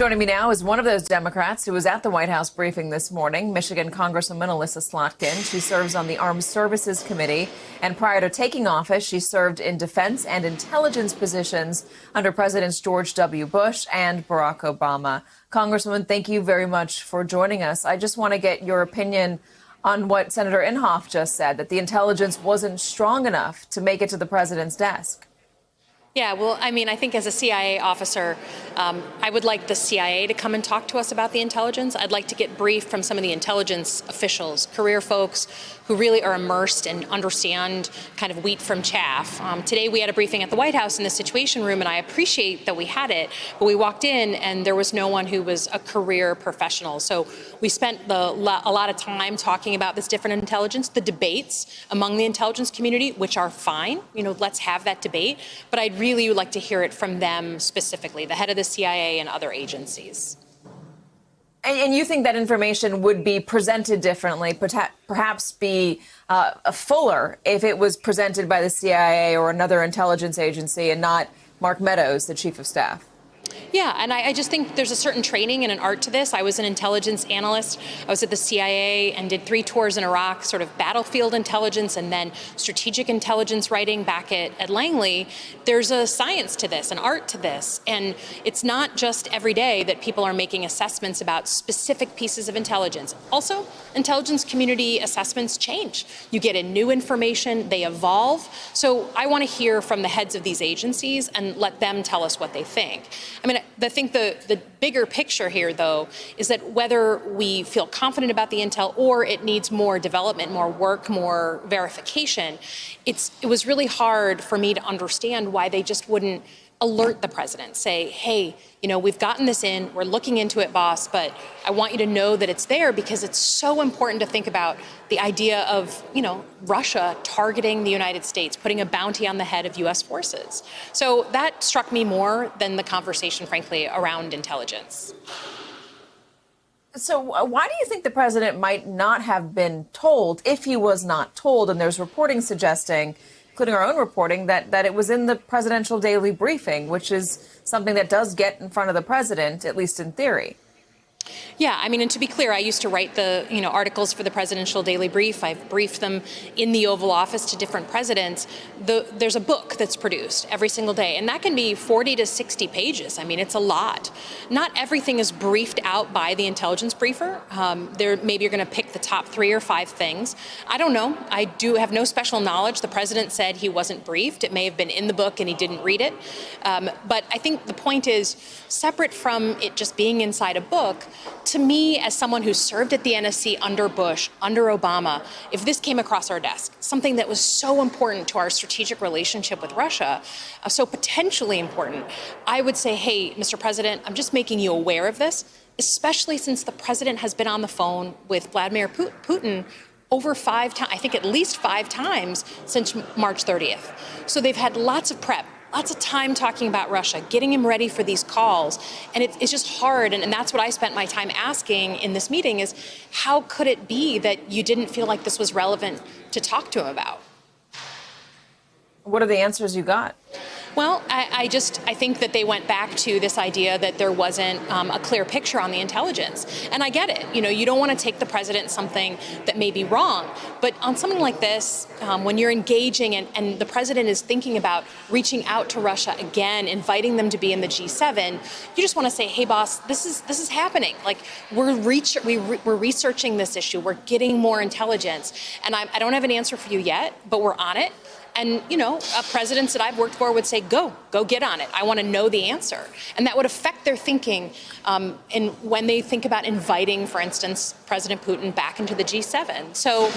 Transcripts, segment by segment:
Joining me now is one of those Democrats who was at the White House briefing this morning, Michigan Congresswoman Elissa Slotkin. She serves on the Armed Services Committee, and prior to taking office, she served in defense and intelligence positions under Presidents George W. Bush and Barack Obama. Congresswoman, thank you very much for joining us. I just want to get your opinion on what Senator Inhofe just said, that the intelligence wasn't strong enough to make it to the president's desk. Yeah, well, I mean, I think as a CIA officer, I would like the CIA to come and talk to us about the intelligence. I'd like to get briefed from some of the intelligence officials, career folks who really are immersed and understand kind of wheat from chaff. Today we had a briefing at the White House in the Situation Room, and I appreciate that we had it, but we walked in and there was no one who was a career professional. So we spent a lot of time talking about this different intelligence, the debates among the intelligence community, which are fine. You know, let's have that debate. But I'd really would like to hear it from them specifically, the head of the CIA and other agencies. And you think that information would be presented differently, perhaps be fuller if it was presented by the CIA or another intelligence agency and not Mark Meadows, the chief of staff? Yeah, and I just think there's a certain training and an art to this. I was an intelligence analyst. I was at the CIA and did 3 tours in Iraq, sort of battlefield intelligence and then strategic intelligence writing back at Langley. There's a science to this, an art to this. And it's not just every day that people are making assessments about specific pieces of intelligence. Also, intelligence community assessments change. You get in new information, they evolve. So I want to hear from the heads of these agencies and let them tell us what they think. I mean, I think the bigger picture here, though, is that whether we feel confident about the intel or it needs more development, more work, more verification, it was really hard for me to understand why they just wouldn't alert the president, say, hey, you know, we've gotten this in, we're looking into it, boss, but I want you to know that it's there because it's so important to think about the idea of, you know, Russia targeting the United States, putting a bounty on the head of U.S. forces. So that struck me more than the conversation, frankly, around intelligence. So why do you think the president might not have been told, if he was not told, and there's reporting suggesting, including our own reporting, that it was in the presidential daily briefing, which is something that does get in front of the president, at least in theory? Yeah, I mean, and to be clear, I used to write the articles for the Presidential Daily Brief. I've briefed them in the Oval Office to different presidents. There's a book that's produced every single day, and that can be 40 to 60 pages. I mean, it's a lot. Not everything is briefed out by the intelligence briefer. Maybe you're going to pick the top 3 or 5 things. I don't know. I do have no special knowledge. The president said he wasn't briefed. It may have been in the book and he didn't read it. But I think the point is, separate from it just being inside a book, to me, as someone who served at the NSC under Bush, under Obama, if this came across our desk, something that was so important to our strategic relationship with Russia, so potentially important, I would say, hey, Mr. President, I'm just making you aware of this, especially since the president has been on the phone with Vladimir Putin over 5 times, I think at least 5 times since March 30th. So they've had lots of prep. Lots of time talking about Russia, getting him ready for these calls. And it's just hard. And that's what I spent my time asking in this meeting is, how could it be that you didn't feel like this was relevant to talk to him about? What are the answers you got? Well, I think that they went back to this idea that there wasn't a clear picture on the intelligence. And I get it. You know, you don't want to take the president something that may be wrong. But on something like this, when you're engaging and the president is thinking about reaching out to Russia again, inviting them to be in the G7, you just want to say, hey, boss, this is happening. Like, we're researching this issue. We're getting more intelligence. And I don't have an answer for you yet, but we're on it. And, you know, presidents that I've worked for would say, go get on it. I want to know the answer. And that would affect their thinking when they think about inviting, for instance, President Putin back into the G7. So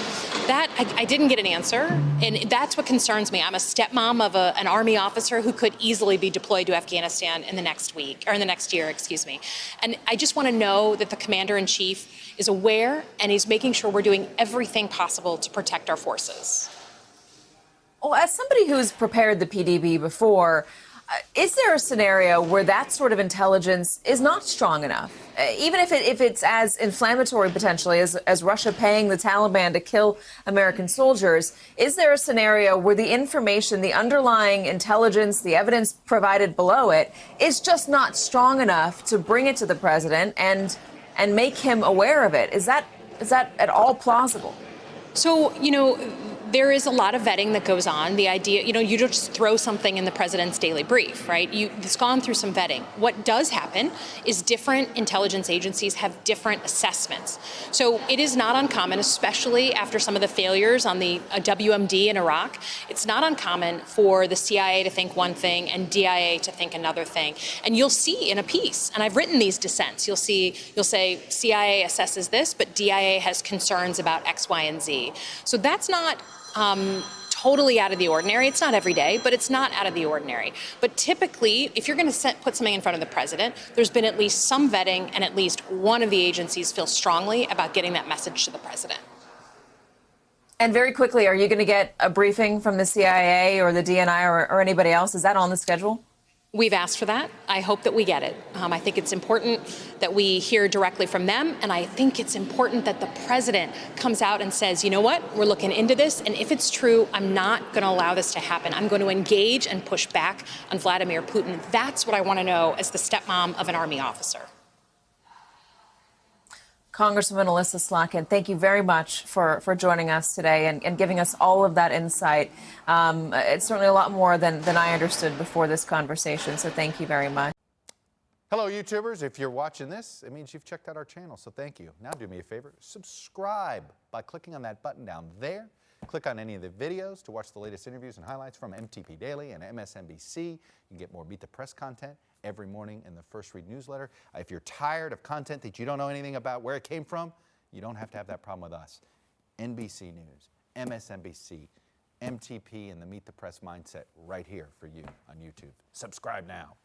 that I didn't get an answer. And that's what concerns me. I'm a stepmom of an Army officer who could easily be deployed to Afghanistan in the next week, or in the next year, excuse me. And I just want to know that the commander-in-chief is aware and he's making sure we're doing everything possible to protect our forces. Well, as somebody who's prepared the PDB before, Is there a scenario where that sort of intelligence is not strong enough? Even if it's as inflammatory potentially as Russia paying the Taliban to kill American soldiers, is there a scenario where the information, the underlying intelligence, the evidence provided below it is just not strong enough to bring it to the president and make him aware of it? Is that at all plausible? So, there is a lot of vetting that goes on. The idea, you don't just throw something in the president's daily brief, right? It's gone through some vetting. What does happen is different intelligence agencies have different assessments. So it is not uncommon, especially after some of the failures on the WMD in Iraq, it's not uncommon for the CIA to think one thing and DIA to think another thing. And you'll see in a piece, and I've written these dissents, you'll say CIA assesses this, but DIA has concerns about X, Y, and Z. So that's not totally out of the ordinary. It's not every day, but it's not out of the ordinary. But typically, if you're going to put something in front of the president, there's been at least some vetting and at least one of the agencies feels strongly about getting that message to the president. And very quickly, are you going to get a briefing from the CIA or the DNI or anybody else? Is that on the schedule? We've asked for that. I hope that we get it. I think it's important that we hear directly from them, and I think it's important that the president comes out and says, you know what, we're looking into this, and if it's true, I'm not going to allow this to happen. I'm going to engage and push back on Vladimir Putin. That's what I want to know as the stepmom of an Army officer. Congresswoman Elissa Slotkin, thank you very much for joining us today and giving us all of that insight. It's certainly a lot more than I understood before this conversation, so thank you very much. Hello, YouTubers. If you're watching this, it means you've checked out our channel, so thank you. Now do me a favor, subscribe by clicking on that button down there. Click on any of the videos to watch the latest interviews and highlights from MTP Daily and MSNBC. You can get more Meet the Press content every morning in the First Read newsletter. If you're tired of content that you don't know anything about where it came from, you don't have to have that problem with us. NBC News, MSNBC, MTP, and the Meet the Press mindset right here for you on YouTube. Subscribe now.